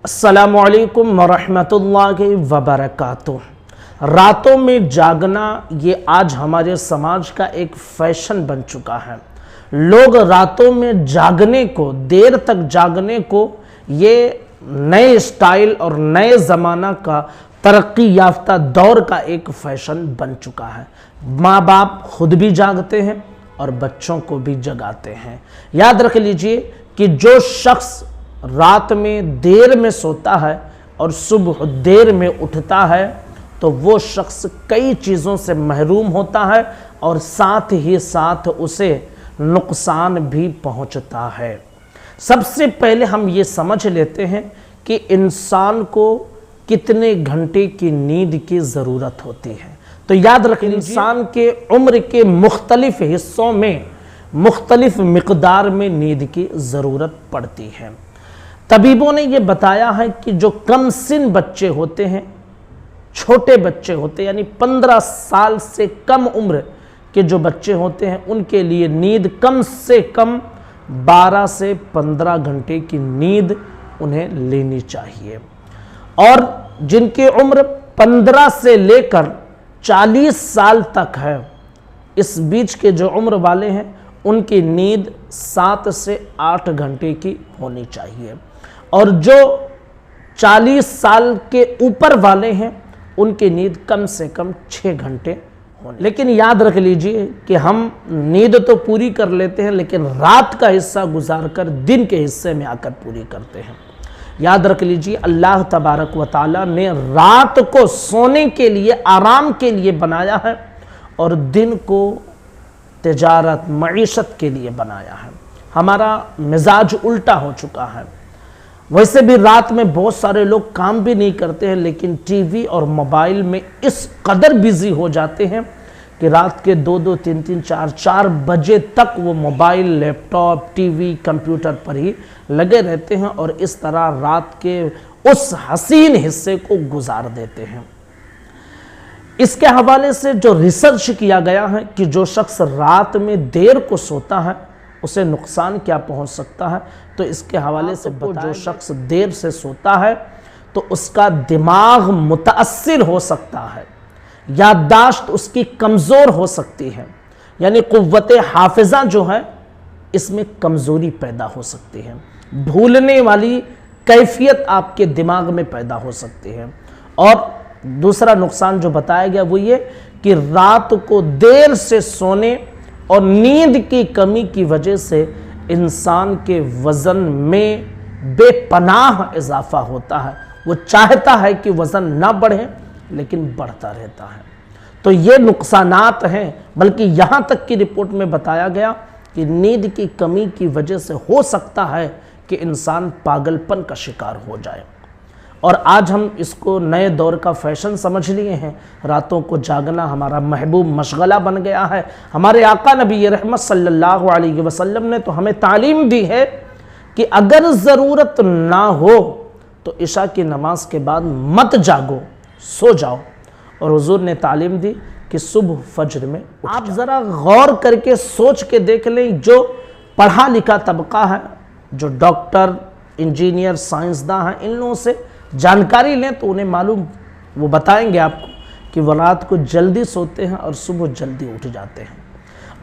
अस्सलामुअलैकुम वरहमतुल्लाहि वबरकातुह। रातों में जागना ये आज हमारे समाज का एक फैशन बन चुका है। लोग रातों में जागने को, देर तक जागने को ये नए स्टाइल और नए ज़माना का तरक्की याफ्ता दौर का एक फैशन बन चुका है। माँ बाप खुद भी जागते हैं और बच्चों को भी जगाते हैं। याद रख लीजिए कि जो शख्स रात में देर में सोता है और सुबह देर में उठता है तो वो शख्स कई चीज़ों से महरूम होता है और साथ ही साथ उसे नुकसान भी पहुंचता है। सबसे पहले हम ये समझ लेते हैं कि इंसान को कितने घंटे की नींद की ज़रूरत होती है। तो याद रखें, इंसान के उम्र के मुख्तलिफ हिस्सों में मुख्तलिफ मिकदार में नींद की ज़रूरत पड़ती है। तबीबों ने यह बताया है कि जो कम सिन बच्चे होते हैं, छोटे बच्चे होते हैं, यानी 15 साल से कम उम्र के जो बच्चे होते हैं, उनके लिए नींद कम से कम 12 से 15 घंटे की नींद उन्हें लेनी चाहिए। और जिनकी उम्र 15 से लेकर 40 साल तक है, इस बीच के जो उम्र वाले हैं, उनकी नींद 7 से 8 घंटे की होनी चाहिए। और जो 40 साल के ऊपर वाले हैं, उनकी नींद कम से कम 6 घंटे होनी। लेकिन याद रख लीजिए कि हम नींद तो पूरी कर लेते हैं, लेकिन रात का हिस्सा गुजार कर दिन के हिस्से में आकर पूरी करते हैं। याद रख लीजिए, अल्लाह तबारक व तआला ने रात को सोने के लिए, आराम के लिए बनाया है और दिन को तिजारत, मईशत के लिए बनाया है। हमारा मिजाज उल्टा हो चुका है। वैसे भी रात में बहुत सारे लोग काम भी नहीं करते हैं, लेकिन टीवी और मोबाइल में इस कदर बिजी हो जाते हैं कि रात के 2-2, 3-3, 4-4 बजे तक वो मोबाइल, लैपटॉप, टीवी, कंप्यूटर पर ही लगे रहते हैं और इस तरह रात के उस हसीन हिस्से को गुजार देते हैं। इसके हवाले से जो रिसर्च किया गया है कि जो शख्स रात में देर को सोता है उसे नुकसान क्या पहुंच सकता है, तो इसके हवाले से जो शख्स देर से सोता है तो उसका दिमाग मुतासिर हो सकता है, याददाश्त उसकी कमज़ोर हो सकती है, यानी कुव्वते हाफिज़ा जो है इसमें कमज़ोरी पैदा हो सकती है, भूलने वाली कैफियत आपके दिमाग में पैदा हो सकती है। और दूसरा नुकसान जो बताया गया वो ये कि रात को देर से सोने और नींद की कमी की वजह से इंसान के वज़न में बेपनाह इजाफा होता है। वो चाहता है कि वज़न ना बढ़े, लेकिन बढ़ता रहता है। तो ये नुकसानात हैं। बल्कि यहाँ तक की रिपोर्ट में बताया गया कि नींद की कमी की वजह से हो सकता है कि इंसान पागलपन का शिकार हो जाए। और आज हम इसको नए दौर का फैशन समझ लिए हैं। रातों को जागना हमारा महबूब मशगला बन गया है। हमारे आका नबी रहमत सल्लल्लाहु अलैहि वसल्लम ने तो हमें तालीम दी है कि अगर ज़रूरत ना हो तो इशा की नमाज के बाद मत जागो, सो जाओ। और हुजूर ने तालीम दी कि सुबह फज्र में आप ज़रा गौर करके सोच के देख लें, जो पढ़ा लिखा तबका है, जो डॉक्टर, इंजीनियर, साइंसदान हैं, इन लोगों से जानकारी लें तो उन्हें मालूम, वो बताएंगे आपको कि वो रात को जल्दी सोते हैं और सुबह जल्दी उठ जाते हैं।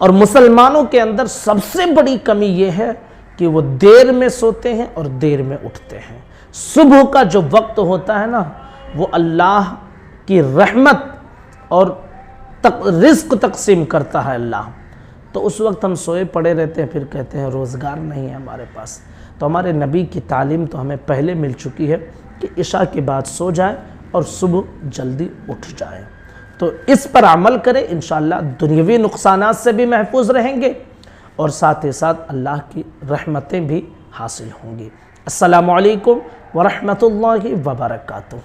और मुसलमानों के अंदर सबसे बड़ी कमी ये है कि वो देर में सोते हैं और देर में उठते हैं। सुबह का जो वक्त होता है ना, वो अल्लाह की रहमत और रिस्क तकसीम करता है अल्लाह। तो उस वक्त हम सोए पड़े रहते हैं, फिर कहते हैं रोज़गार नहीं है हमारे पास। तो हमारे नबी की तालीम तो हमें पहले मिल चुकी है कि इशा के बाद सो जाए और सुबह जल्दी उठ जाए। तो इस पर अमल करें, इंशाअल्लाह दुनियावी नुकसानात से भी महफूज रहेंगे और साथ ही साथ अल्लाह की रहमतें भी हासिल होंगी। अस्सलामु अलैकुम वरहमतुल्लाहि वबरकातुहू।